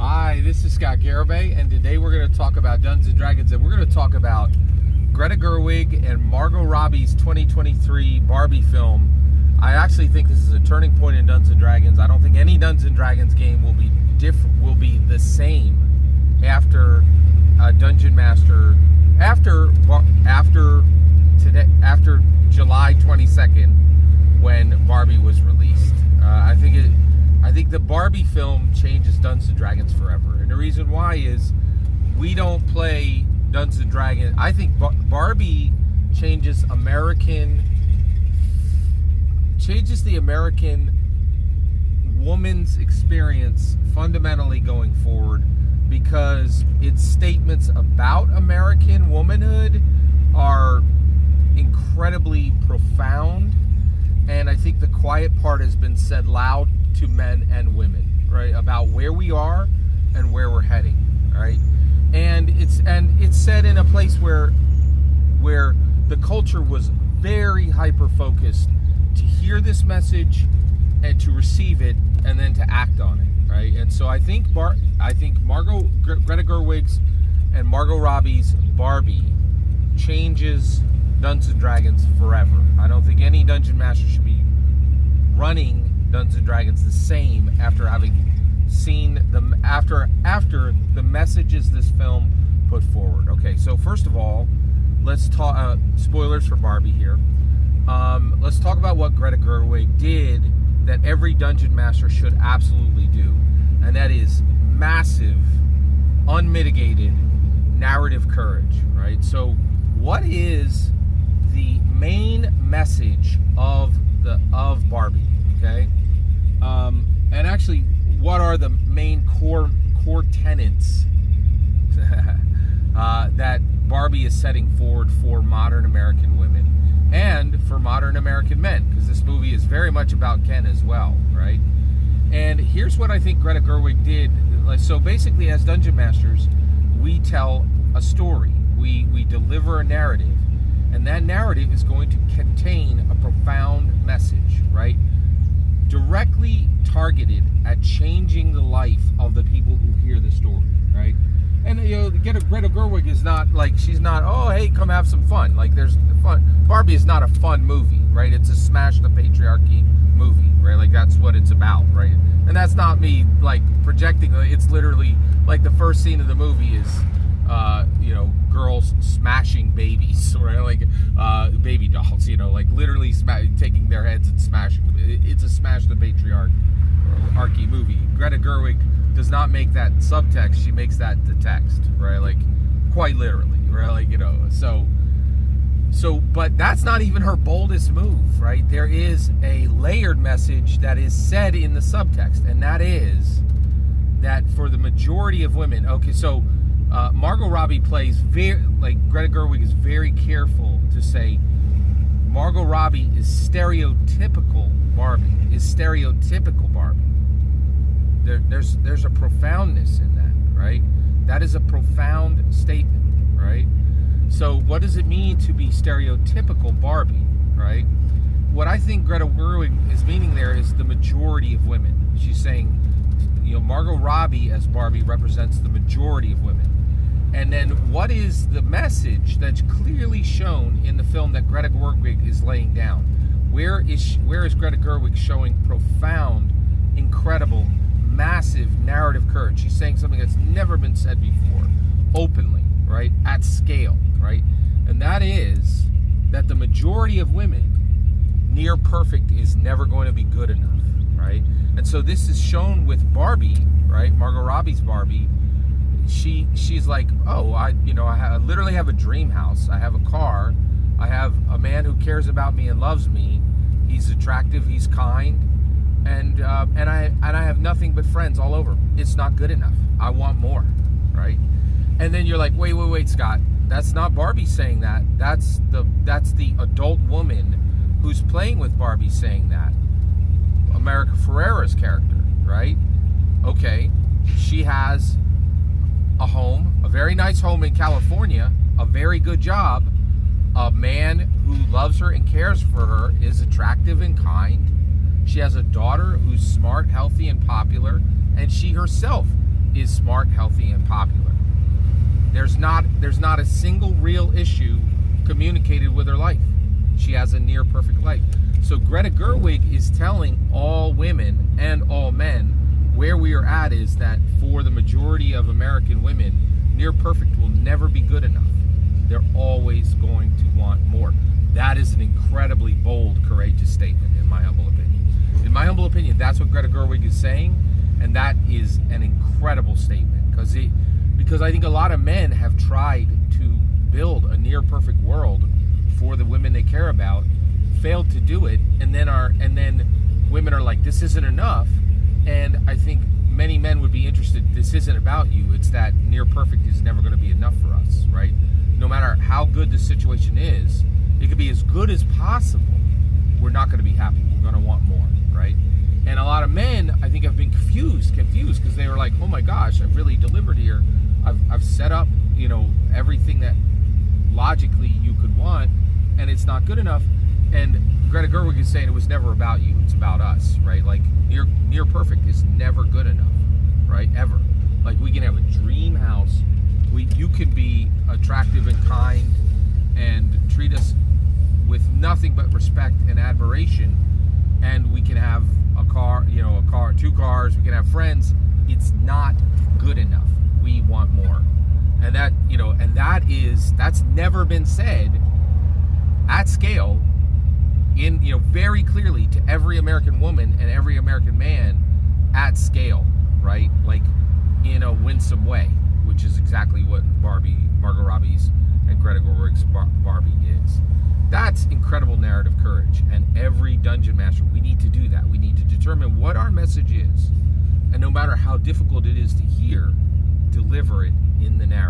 Hi, this is Scott Garibay, and today we're going to talk about Dungeons & Dragons, and we're going to talk about Greta Gerwig and Margo Robbie's 2023 Barbie film. I actually think this is a turning point in Dungeons & Dragons. I don't think any Dungeons & Dragons game will be the same after Dungeon Master, after July 22nd, when Barbie was released. I think the Barbie film changes Dungeons & Dragons forever. And the reason why is we don't play Dungeons & Dragons. I think Barbie changes the American woman's experience fundamentally going forward, because its statements about American womanhood are incredibly profound. And I think the quiet part has been said loud to men and women, right, about where we are and where we're heading, right? And it's said in a place where the culture was very hyper focused to hear this message and to receive it and then to act on it, right? And so I think Greta Gerwig's and Margo Robbie's Barbie changes Dungeons & Dragons forever. I don't think any Dungeon Master should be running Dungeons & Dragons the same after having seen them, after the messages this film put forward. Okay, so first of all, let's talk spoilers for Barbie here. Let's talk about what Greta Gerwig did that every Dungeon Master should absolutely do, and that is massive, unmitigated narrative courage, right? So what is the main message of Barbie? Okay, and actually, what are the main core tenets that Barbie is setting forward for modern American women and for modern American men? Because this movie is very much about Ken as well, right? And here's what I think Greta Gerwig did. So basically, as Dungeon Masters, we tell a story. We deliver a narrative, and that narrative is going to contain a profound message, right? Directly targeted at changing the life of the people who hear the story, right? And Greta Gerwig is not like, she's not, oh hey, come have some fun. Like, there's fun. Barbie is not a fun movie, right? It's a smash the patriarchy movie, right? Like, that's what it's about, right? And that's not me like projecting. It's literally like the first scene of the movie is girls smashing babies, right? Like baby dolls, like literally taking their heads and smashing them. It's a smash the patriarchy movie. Greta Gerwig does not make that subtext; she makes that the text, right? Like, quite literally, right? Like, So, but that's not even her boldest move, right? There is a layered message that is said in the subtext, and that is that for the majority of women, okay, so Margo Robbie plays Greta Gerwig is very careful to say Margo Robbie is stereotypical Barbie. There's a profoundness in that, right? That is a profound statement, right? So what does it mean to be stereotypical Barbie, right? What I think Greta Gerwig is meaning there is the majority of women. She's saying, Margo Robbie as Barbie represents the majority of women. And then what is the message that's clearly shown in the film that Greta Gerwig is laying down? Where is Greta Gerwig showing profound, incredible, massive narrative courage? She's saying something that's never been said before, openly, right? At scale, right? And that is that the majority of women, near perfect is never going to be good enough, right? And so this is shown with Barbie, right? Margo Robbie's Barbie. She's like, oh, I literally have a dream house. I have a car. I have a man who cares about me and loves me. He's attractive. He's kind, and I have nothing but friends all over. It's not good enough. I want more, right? And then you're like, wait, Scott. That's not Barbie saying that. That's the adult woman who's playing with Barbie saying that. America Ferrera's character, right? Okay, she has a home, a very nice home in California, a very good job, a man who loves her and cares for her, is attractive and kind. She has a daughter who's smart, healthy, and popular, and she herself is smart, healthy, and popular. There's not a single real issue communicated with her life. She has a near perfect life. So Greta Gerwig is telling all women and all men where we are at is that for the majority of American women, near perfect will never be good enough. They're always going to want more. That is an incredibly bold, courageous statement, in my humble opinion. In my humble opinion, that's what Greta Gerwig is saying, and that is an incredible statement because I think a lot of men have tried to build a near perfect world for the women they care about, failed to do it, and then women are like, this isn't enough. And I think many men would be interested, this isn't about you, it's that near perfect is never going to be enough for us, right? No matter how good the situation is, it could be as good as possible, we're not going to be happy. We're going to want more, right? And a lot of men, I think, have been confused because they were like, oh my gosh, I've really delivered here. I've set up, everything that logically you could want, and it's not good enough. And Greta Gerwig is saying it was never about you, it's about us, right? Like near perfect is never good enough, right? Ever. Like we can have a dream house, you can be attractive and kind and treat us with nothing but respect and admiration, and we can have a car, two cars, we can have friends. It's not good enough. We want more. And that's never been said at scale very clearly to every American woman and every American man at scale, right? Like in a winsome way, which is exactly what Margo Robbies and Greta Gerwig's Barbie is. That's incredible narrative courage, and every dungeon master, we need to do that. We need to determine what our message is, and no matter how difficult it is to hear, deliver it in the narrative.